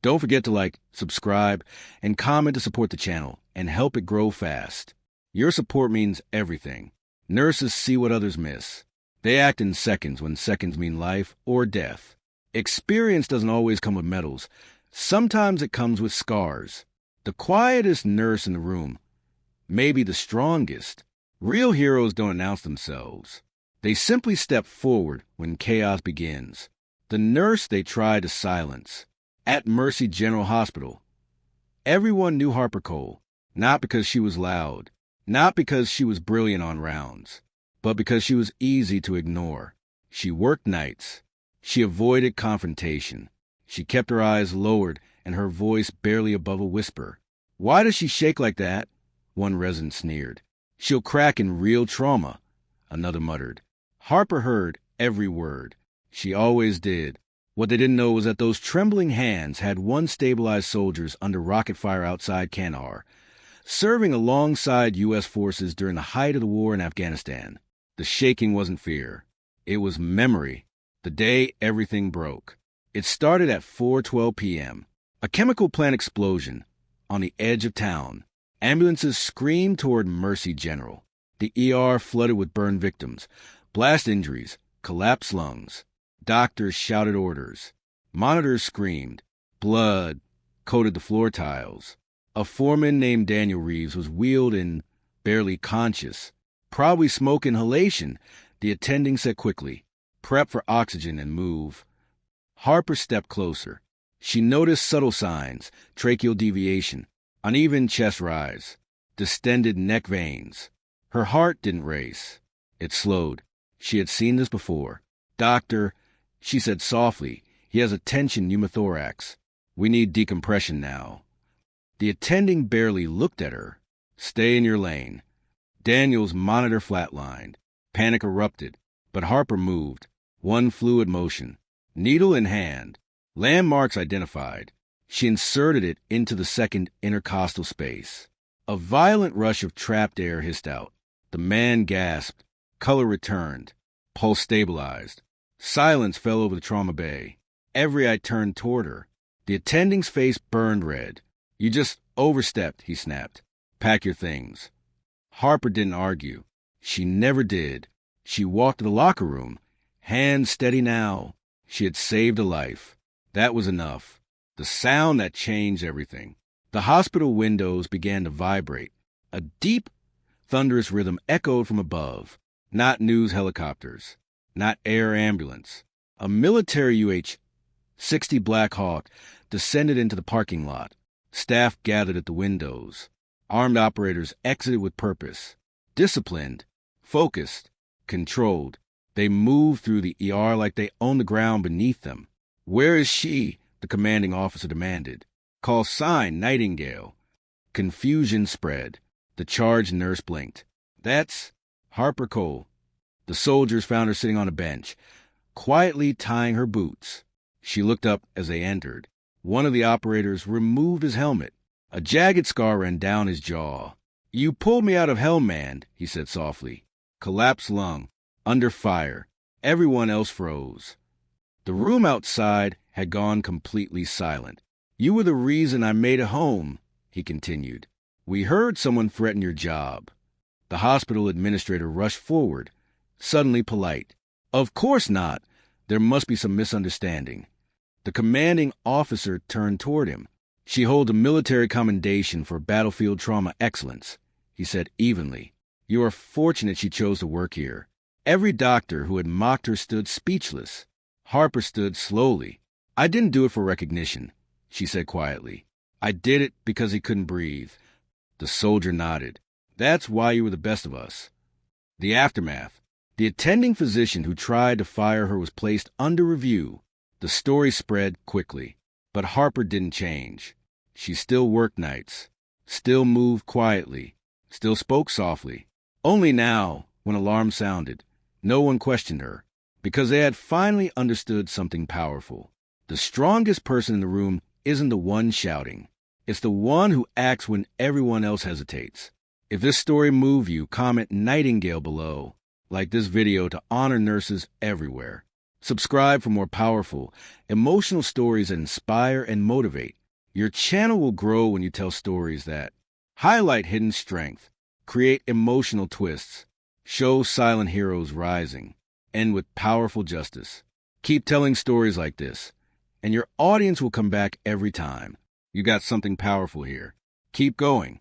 Don't forget to like, subscribe, and comment to support the channel and help it grow fast. Your support means everything. Nurses see what others miss. They act in seconds when seconds mean life or death. Experience doesn't always come with medals. Sometimes it comes with scars. The quietest nurse in the room, maybe the strongest. Real heroes don't announce themselves. They simply step forward when chaos begins. The nurse they try to silence. At Mercy General Hospital, everyone knew Harper Cole, not because she was loud, not because she was brilliant on rounds, but because she was easy to ignore. She worked nights. She avoided confrontation. She kept her eyes lowered and her voice barely above a whisper. "Why does she shake like that?" one resident sneered. "She'll crack in real trauma," another muttered. Harper heard every word. She always did. What they didn't know was that those trembling hands had once stabilized soldiers under rocket fire outside Kandahar, serving alongside U.S. forces during the height of the war in Afghanistan. The shaking wasn't fear. It was memory. The day everything broke. It started at 4:12 p.m. A chemical plant explosion on the edge of town. Ambulances screamed toward Mercy General. The ER flooded with burned victims, blast injuries, collapsed lungs. Doctors shouted orders. Monitors screamed. Blood coated the floor tiles. A foreman named Daniel Reeves was wheeled in, barely conscious. "Probably smoke inhalation," the attending said quickly. "Prep for oxygen and move." Harper stepped closer. She noticed subtle signs: tracheal deviation, uneven chest rise, distended neck veins. Her heart didn't race. It slowed. She had seen this before. "Doctor," she said softly, "he has a tension pneumothorax. We need decompression now." The attending barely looked at her. "Stay in your lane." Daniel's monitor flatlined. Panic erupted, but Harper moved. One fluid motion. Needle in hand. Landmarks identified. She inserted it into the second intercostal space. A violent rush of trapped air hissed out. The man gasped. Color returned. Pulse stabilized. Silence fell over the trauma bay. Every eye turned toward her. The attending's face burned red. "You just overstepped," he snapped. "Pack your things." Harper didn't argue. She never did. She walked to the locker room. Hands steady now. She had saved a life. That was enough. The sound that changed everything. The hospital windows began to vibrate. A deep, thunderous rhythm echoed from above. Not news helicopters. Not air ambulance. A military UH-60 Black Hawk descended into the parking lot. Staff gathered at the windows. Armed operators exited with purpose. Disciplined, focused, controlled. They moved through the ER like they owned the ground beneath them. "Where is she?" the commanding officer demanded. "Call sign Nightingale." Confusion spread. The charge nurse blinked. "That's Harper Cole." The soldiers found her sitting on a bench, quietly tying her boots. She looked up as they entered. One of the operators removed his helmet. A jagged scar ran down his jaw. "You pulled me out of hell, man," he said softly. Collapsed lung. Under fire. Everyone else froze. The room outside had gone completely silent. "You were the reason I made it home," he continued. "We heard someone threaten your job." The hospital administrator rushed forward, suddenly polite. "Of course not. There must be some misunderstanding." The commanding officer turned toward him. "She holds a military commendation for battlefield trauma excellence," he said evenly. "You are fortunate she chose to work here." Every doctor who had mocked her stood speechless. Harper stood slowly. "I didn't do it for recognition," she said quietly. "I did it because he couldn't breathe." The soldier nodded. "That's why you were the best of us." The aftermath. The attending physician who tried to fire her was placed under review. The story spread quickly. But Harper didn't change. She still worked nights, still moved quietly, still spoke softly. Only now, when alarm sounded, no one questioned her, because they had finally understood something powerful. The strongest person in the room isn't the one shouting. It's the one who acts when everyone else hesitates. If this story moved you, comment Nightingale below. Like this video to honor nurses everywhere. Subscribe for more powerful, emotional stories that inspire and motivate. Your channel will grow when you tell stories that highlight hidden strength, create emotional twists, show silent heroes rising, end with powerful justice. Keep telling stories like this, and your audience will come back every time. You got something powerful here. Keep going.